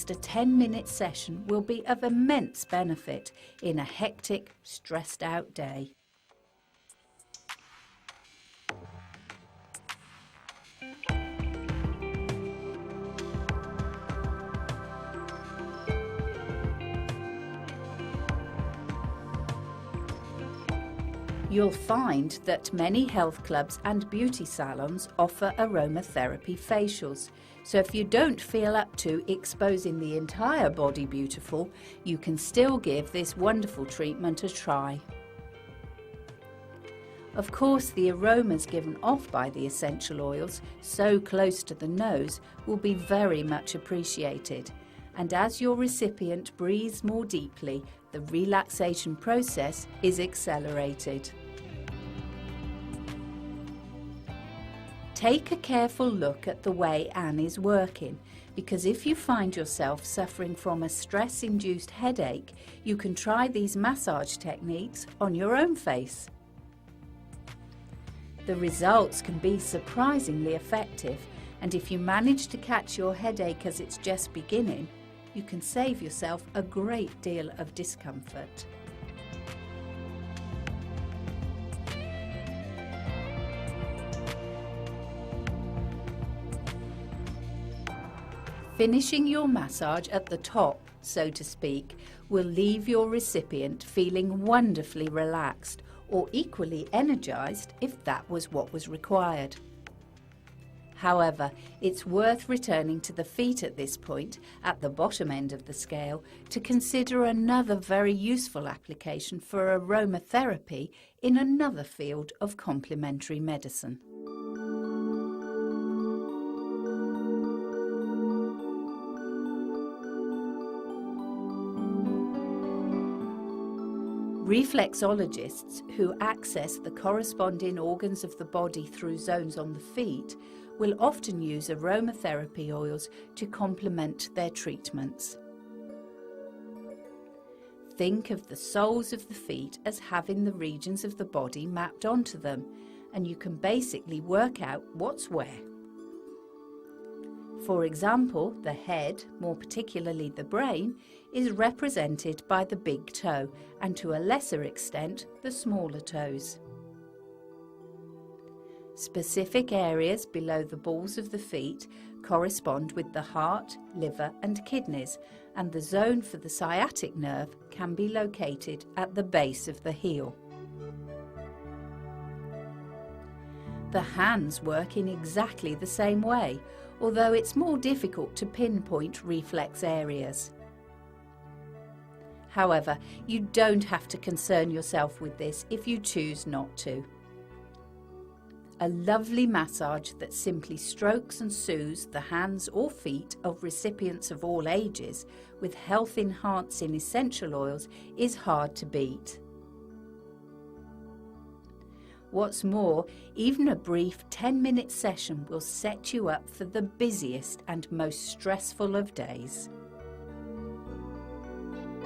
just a 10-minute session will be of immense benefit in a hectic, stressed out day. You'll find that many health clubs and beauty salons offer aromatherapy facials. So if you don't feel up to exposing the entire body beautiful, you can still give this wonderful treatment a try. Of course, the aromas given off by the essential oils, so close to the nose, will be very much appreciated. And as your recipient breathes more deeply, the relaxation process is accelerated. Take a careful look at the way Anne is working, because if you find yourself suffering from a stress-induced headache, you can try these massage techniques on your own face. The results can be surprisingly effective, and if you manage to catch your headache as it's just beginning, you can save yourself a great deal of discomfort. Finishing your massage at the top, so to speak, will leave your recipient feeling wonderfully relaxed or equally energized if that was what was required. However, it's worth returning to the feet at this point, at the bottom end of the scale, to consider another very useful application for aromatherapy in another field of complementary medicine. Reflexologists who access the corresponding organs of the body through zones on the feet will often use aromatherapy oils to complement their treatments. Think of the soles of the feet as having the regions of the body mapped onto them, and you can basically work out what's where. For example, the head, more particularly the brain, is represented by the big toe and to a lesser extent the smaller toes. Specific areas below the balls of the feet correspond with the heart, liver and kidneys, and the zone for the sciatic nerve can be located at the base of the heel. The hands work in exactly the same way, although it's more difficult to pinpoint reflex areas. However, you don't have to concern yourself with this if you choose not to. A lovely massage that simply strokes and soothes the hands or feet of recipients of all ages with health-enhancing essential oils is hard to beat. What's more, even a brief 10-minute session will set you up for the busiest and most stressful of days.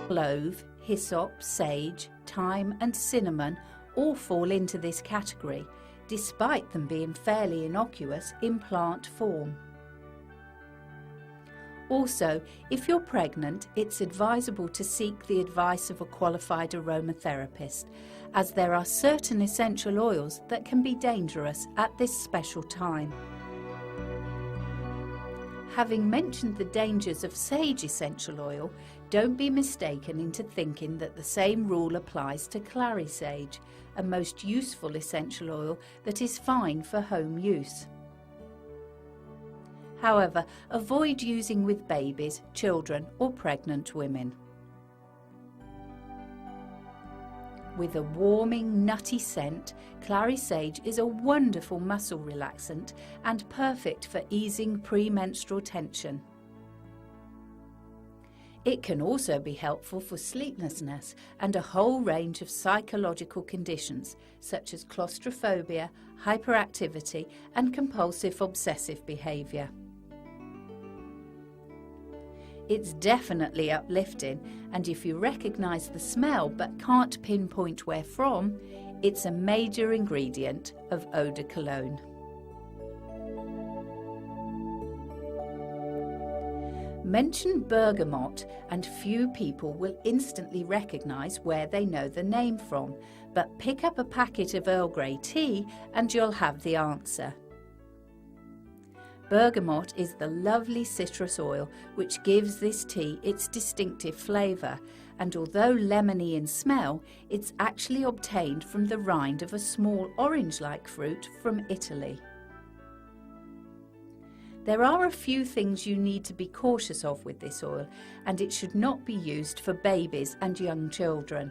Clove, hyssop, sage, thyme and cinnamon all fall into this category, despite them being fairly innocuous in plant form. Also, if you're pregnant, it's advisable to seek the advice of a qualified aromatherapist, as there are certain essential oils that can be dangerous at this special time. Having mentioned the dangers of sage essential oil, don't be mistaken into thinking that the same rule applies to clary sage, a most useful essential oil that is fine for home use. However, avoid using with babies, children or pregnant women. With a warming, nutty scent, clary sage is a wonderful muscle relaxant and perfect for easing premenstrual tension. It can also be helpful for sleeplessness and a whole range of psychological conditions such as claustrophobia, hyperactivity and compulsive obsessive behaviour. It's definitely uplifting, and if you recognise the smell but can't pinpoint where from, it's a major ingredient of eau de cologne. Mention bergamot and few people will instantly recognise where they know the name from, but pick up a packet of Earl Grey tea and you'll have the answer. Bergamot is the lovely citrus oil which gives this tea its distinctive flavour, and although lemony in smell, it's actually obtained from the rind of a small orange-like fruit from Italy. There are a few things you need to be cautious of with this oil, and it should not be used for babies and young children.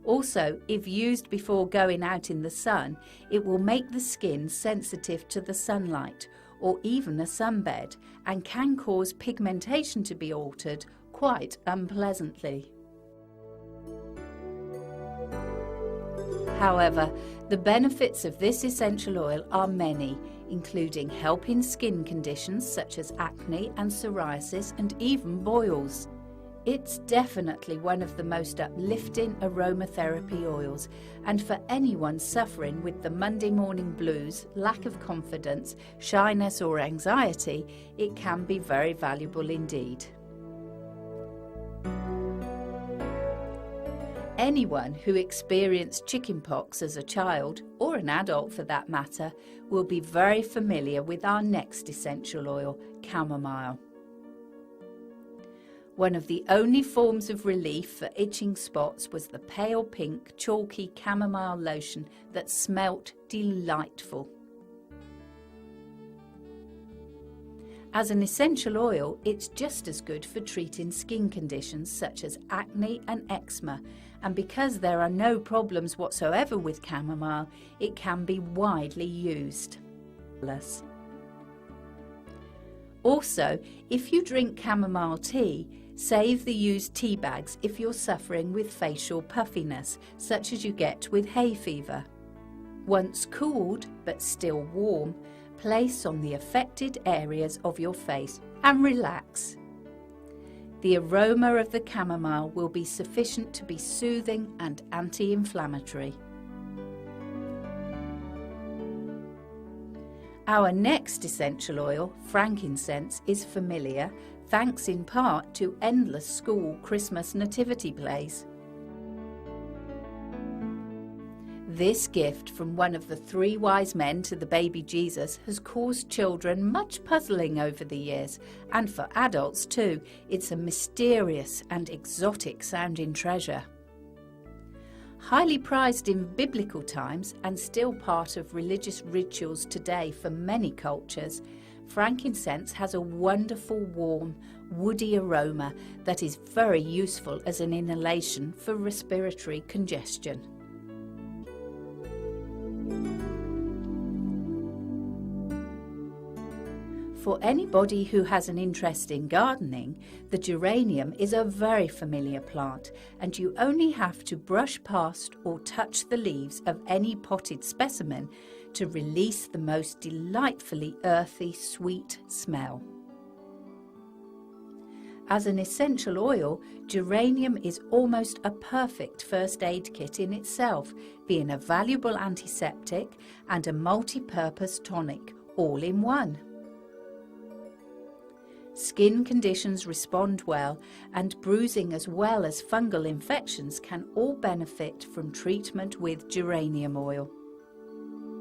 Also, if used before going out in the sun, it will make the skin sensitive to the sunlight or even a sunbed, and can cause pigmentation to be altered quite unpleasantly. However, the benefits of this essential oil are many, including helping skin conditions such as acne and psoriasis and even boils. It's definitely one of the most uplifting aromatherapy oils, and for anyone suffering with the Monday morning blues, lack of confidence, shyness or anxiety, it can be very valuable indeed. Anyone who experienced chickenpox as a child, or an adult for that matter, will be very familiar with our next essential oil, chamomile. One of the only forms of relief for itching spots was the pale pink chalky chamomile lotion that smelt delightful. As an essential oil, it's just as good for treating skin conditions such as acne and eczema, and because there are no problems whatsoever with chamomile, it can be widely used. Also, if you drink chamomile tea, save the used tea bags if you're suffering with facial puffiness, such as you get with hay fever. Once cooled, but still warm, place on the affected areas of your face and relax. The aroma of the chamomile will be sufficient to be soothing and anti-inflammatory. Our next essential oil, frankincense, is familiar thanks in part to endless school Christmas nativity plays. This gift from one of the three wise men to the baby Jesus has caused children much puzzling over the years, and for adults too, it's a mysterious and exotic sounding treasure. Highly prized in biblical times and still part of religious rituals today for many cultures, frankincense has a wonderful warm, woody aroma that is very useful as an inhalation for respiratory congestion. For anybody who has an interest in gardening, the geranium is a very familiar plant, and you only have to brush past or touch the leaves of any potted specimen to release the most delightfully earthy, sweet smell. As an essential oil, geranium is almost a perfect first aid kit in itself, being a valuable antiseptic and a multi-purpose tonic, all in one. Skin conditions respond well, and bruising as well as fungal infections can all benefit from treatment with geranium oil.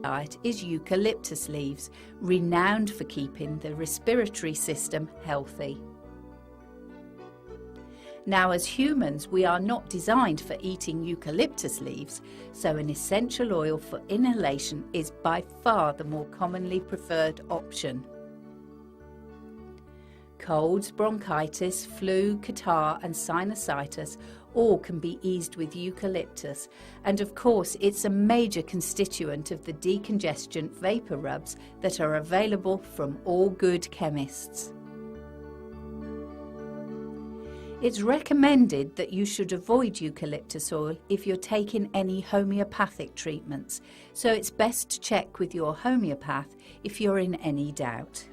Diet is eucalyptus leaves, renowned for keeping the respiratory system healthy. Now, as humans, we are not designed for eating eucalyptus leaves, so an essential oil for inhalation is by far the more commonly preferred option. Colds, bronchitis, flu, catarrh and sinusitis all can be eased with eucalyptus, and of course it's a major constituent of the decongestant vapour rubs that are available from all good chemists. It's recommended that you should avoid eucalyptus oil if you're taking any homeopathic treatments, so it's best to check with your homeopath if you're in any doubt.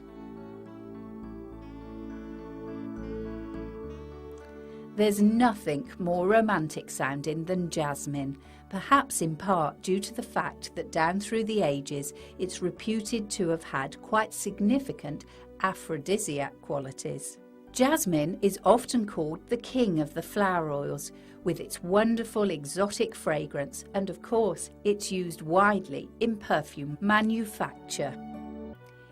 There's nothing more romantic sounding than jasmine, perhaps in part due to the fact that down through the ages it's reputed to have had quite significant aphrodisiac qualities. Jasmine is often called the king of the flower oils, with its wonderful exotic fragrance, and of course it's used widely in perfume manufacture.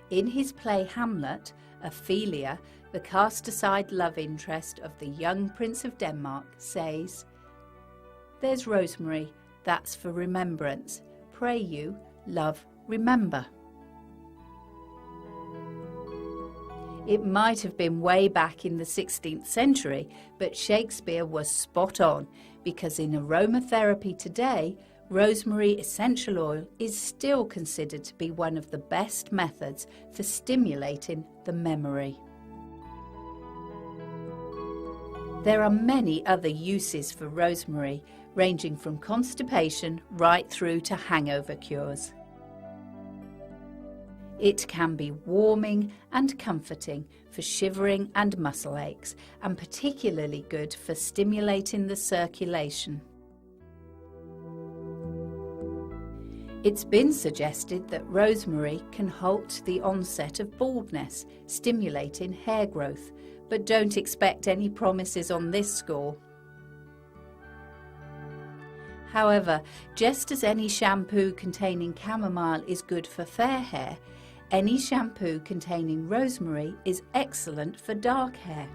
In his play Hamlet, Ophelia, the cast-aside love interest of the young Prince of Denmark, says, "There's rosemary, that's for remembrance. Pray you, love, remember." It might have been way back in the 16th century, but Shakespeare was spot on, because in aromatherapy today, rosemary essential oil is still considered to be one of the best methods for stimulating the memory. There are many other uses for rosemary, ranging from constipation right through to hangover cures. It can be warming and comforting for shivering and muscle aches, and particularly good for stimulating the circulation. It's been suggested that rosemary can halt the onset of baldness, stimulating hair growth, but don't expect any promises on this score. However, just as any shampoo containing chamomile is good for fair hair, any shampoo containing rosemary is excellent for dark hair.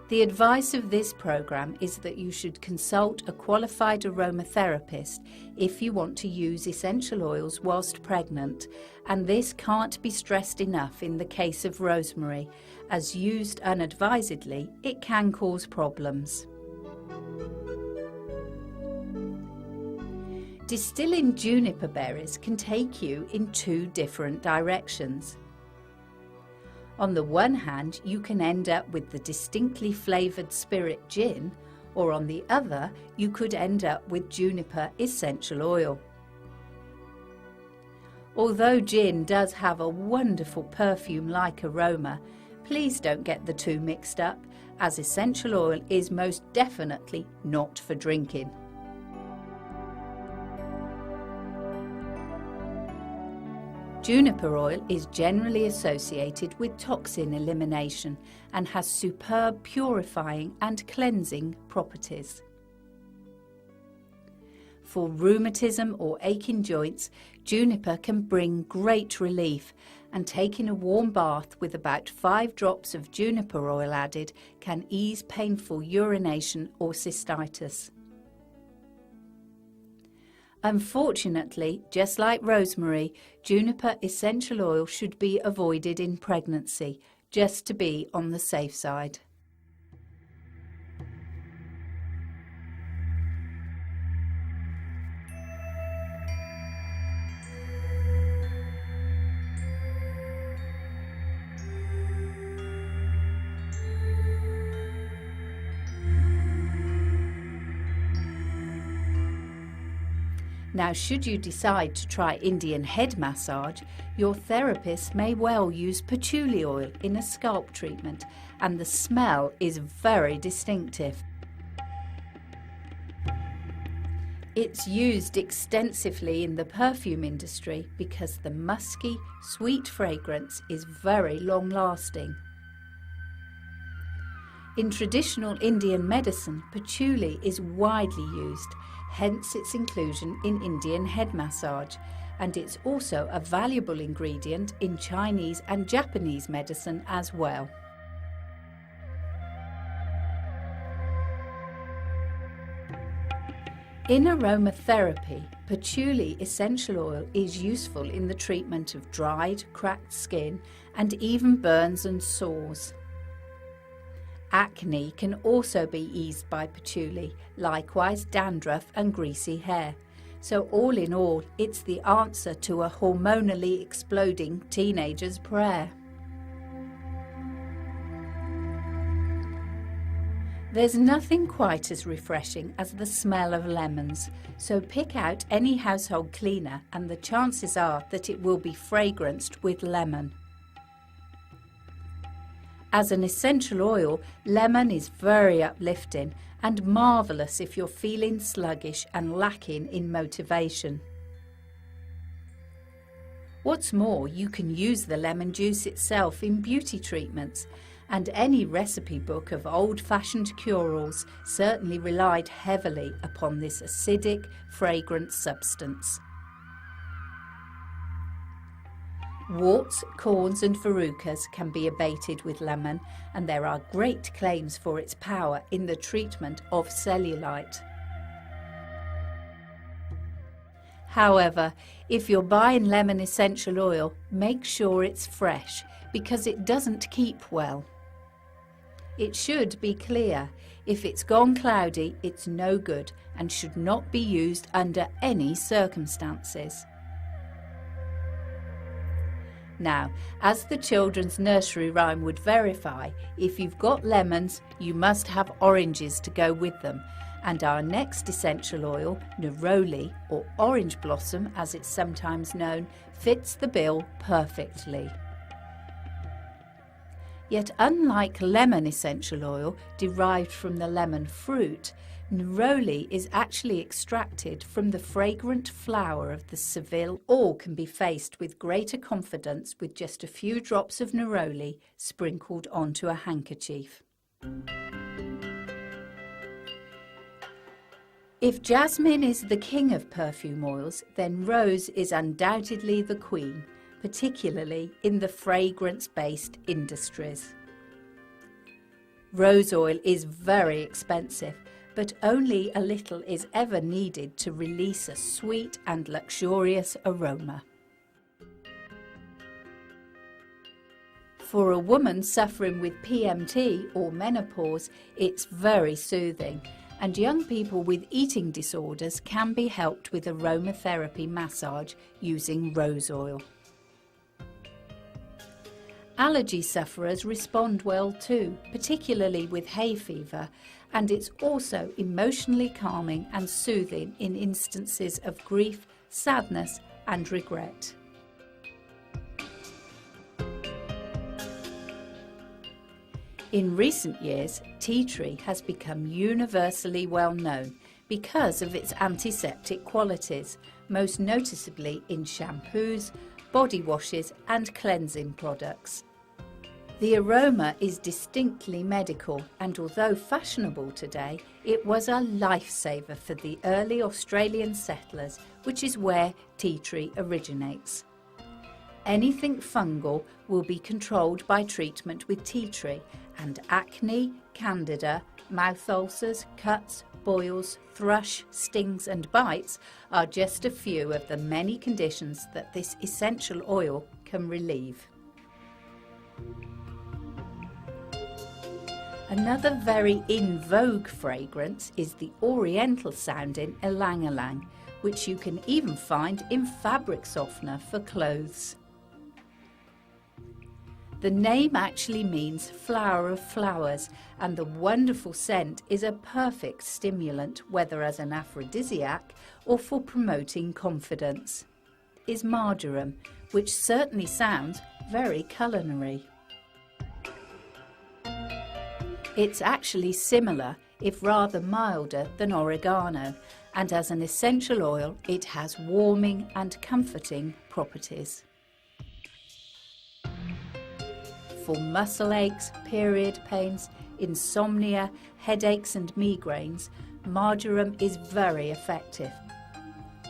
The advice of this program is that you should consult a qualified aromatherapist if you want to use essential oils whilst pregnant, and this can't be stressed enough in the case of rosemary, as used unadvisedly it can cause problems. Distilling juniper berries can take you in two different directions. On the one hand, you can end up with the distinctly flavoured spirit gin, or on the other, you could end up with juniper essential oil. Although gin does have a wonderful perfume-like aroma, please don't get the two mixed up, as essential oil is most definitely not for drinking. Juniper oil is generally associated with toxin elimination and has superb purifying and cleansing properties. For rheumatism or aching joints, juniper can bring great relief, and taking a warm bath with about 5 drops of juniper oil added can ease painful urination or cystitis. Unfortunately, just like rosemary, juniper essential oil should be avoided in pregnancy, just to be on the safe side. Now, should you decide to try Indian head massage, your therapist may well use patchouli oil in a scalp treatment, and the smell is very distinctive. It's used extensively in the perfume industry because the musky, sweet fragrance is very long-lasting. In traditional Indian medicine, patchouli is widely used, hence its inclusion in Indian head massage, and it's also a valuable ingredient in Chinese and Japanese medicine as well. In aromatherapy, patchouli essential oil is useful in the treatment of dried, cracked skin and even burns and sores. Acne can also be eased by patchouli, likewise dandruff and greasy hair. So all in all, it's the answer to a hormonally exploding teenager's prayer. There's nothing quite as refreshing as the smell of lemons, so pick out any household cleaner and the chances are that it will be fragranced with lemon. As an essential oil, lemon is very uplifting and marvellous if you're feeling sluggish and lacking in motivation. What's more, you can use the lemon juice itself in beauty treatments, and any recipe book of old-fashioned cure-alls certainly relied heavily upon this acidic, fragrant substance. Warts, corns and verrucas can be abated with lemon, and there are great claims for its power in the treatment of cellulite. However, if you're buying lemon essential oil, make sure it's fresh, because it doesn't keep well. It should be clear. If it's gone cloudy, it's no good and should not be used under any circumstances. Now, as the children's nursery rhyme would verify, if you've got lemons, you must have oranges to go with them. And our next essential oil, neroli, or orange blossom as it's sometimes known, fits the bill perfectly. Yet unlike lemon essential oil derived from the lemon fruit, neroli is actually extracted from the fragrant flower of the Seville. All can be faced with greater confidence with just a few drops of neroli sprinkled onto a handkerchief. If jasmine is the king of perfume oils, then rose is undoubtedly the queen, particularly in the fragrance-based industries. Rose oil is very expensive, but only a little is ever needed to release a sweet and luxurious aroma. For a woman suffering with PMT or menopause, it's very soothing, and young people with eating disorders can be helped with aromatherapy massage using rose oil. Allergy sufferers respond well too, particularly with hay fever, and it's also emotionally calming and soothing in instances of grief, sadness and regret. In recent years, tea tree has become universally well known because of its antiseptic qualities, most noticeably in shampoos, body washes and cleansing products. The aroma is distinctly medical, and although fashionable today, it was a lifesaver for the early Australian settlers, which is where tea tree originates. Anything fungal will be controlled by treatment with tea tree, and acne, candida, mouth ulcers, cuts, boils, thrush, stings and bites are just a few of the many conditions that this essential oil can relieve. Another very in vogue fragrance is the oriental sounding ylang-ylang, which you can even find in fabric softener for clothes. The name actually means flower of flowers, and the wonderful scent is a perfect stimulant, whether as an aphrodisiac or for promoting confidence. Is marjoram, which certainly sounds very culinary. It's actually similar, if rather milder, than oregano, and as an essential oil it has warming and comforting properties. For muscle aches, period pains, insomnia, headaches and migraines, marjoram is very effective.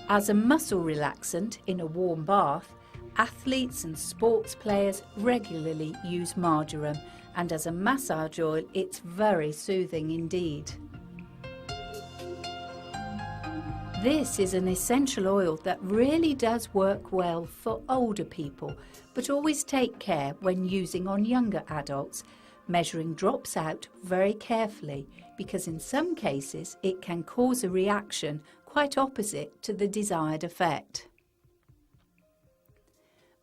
As a muscle relaxant in a warm bath, athletes and sports players regularly use marjoram, and as a massage oil it's very soothing indeed. This is an essential oil that really does work well for older people, but always take care when using on younger adults, measuring drops out very carefully, because in some cases it can cause a reaction quite opposite to the desired effect.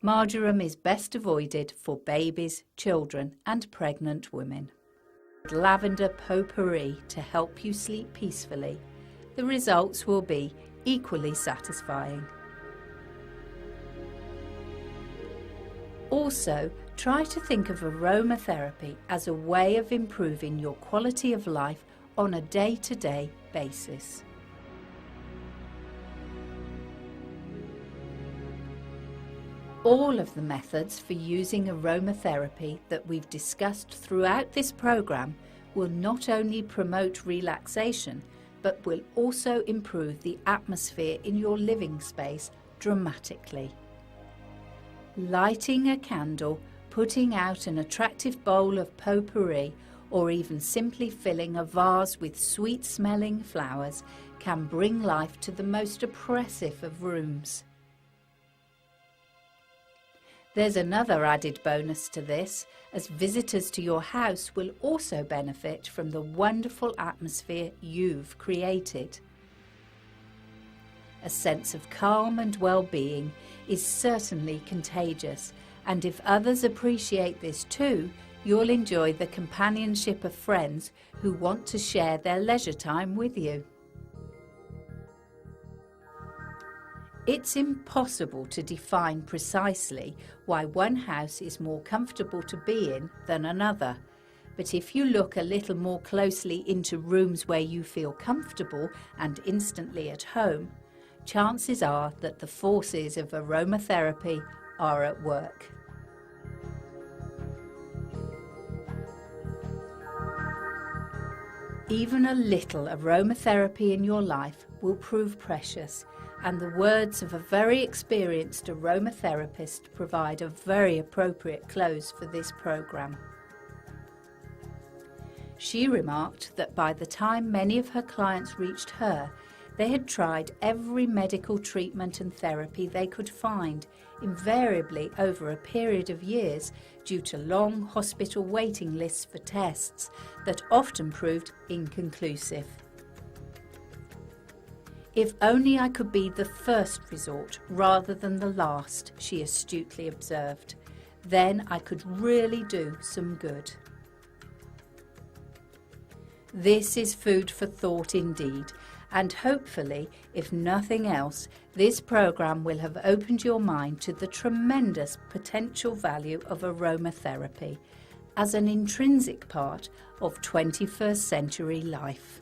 Marjoram is best avoided for babies, children and pregnant women. Lavender potpourri to help you sleep peacefully. The results will be equally satisfying. Also, Try to think of aromatherapy as a way of improving your quality of life on a day-to-day basis. All of the methods for using aromatherapy that we've discussed throughout this program will not only promote relaxation, but will also improve the atmosphere in your living space dramatically. Lighting a candle, putting out an attractive bowl of potpourri, or even simply filling a vase with sweet-smelling flowers can bring life to the most oppressive of rooms. There's another added bonus to this, as visitors to your house will also benefit from the wonderful atmosphere you've created. A sense of calm and well-being is certainly contagious, and if others appreciate this too, you'll enjoy the companionship of friends who want to share their leisure time with you. It's impossible to define precisely why one house is more comfortable to be in than another, but if you look a little more closely into rooms where you feel comfortable and instantly at home, chances are that the forces of aromatherapy are at work. Even a little aromatherapy in your life will prove precious, and the words of a very experienced aromatherapist provide a very appropriate close for this program. She remarked that by the time many of her clients reached her, they had tried every medical treatment and therapy they could find, invariably over a period of years due to long hospital waiting lists for tests that often proved inconclusive. "If only I could be the first resort rather than the last," she astutely observed. "Then I could really do some good." This is food for thought indeed, and hopefully, if nothing else, this program will have opened your mind to the tremendous potential value of aromatherapy as an intrinsic part of 21st century life.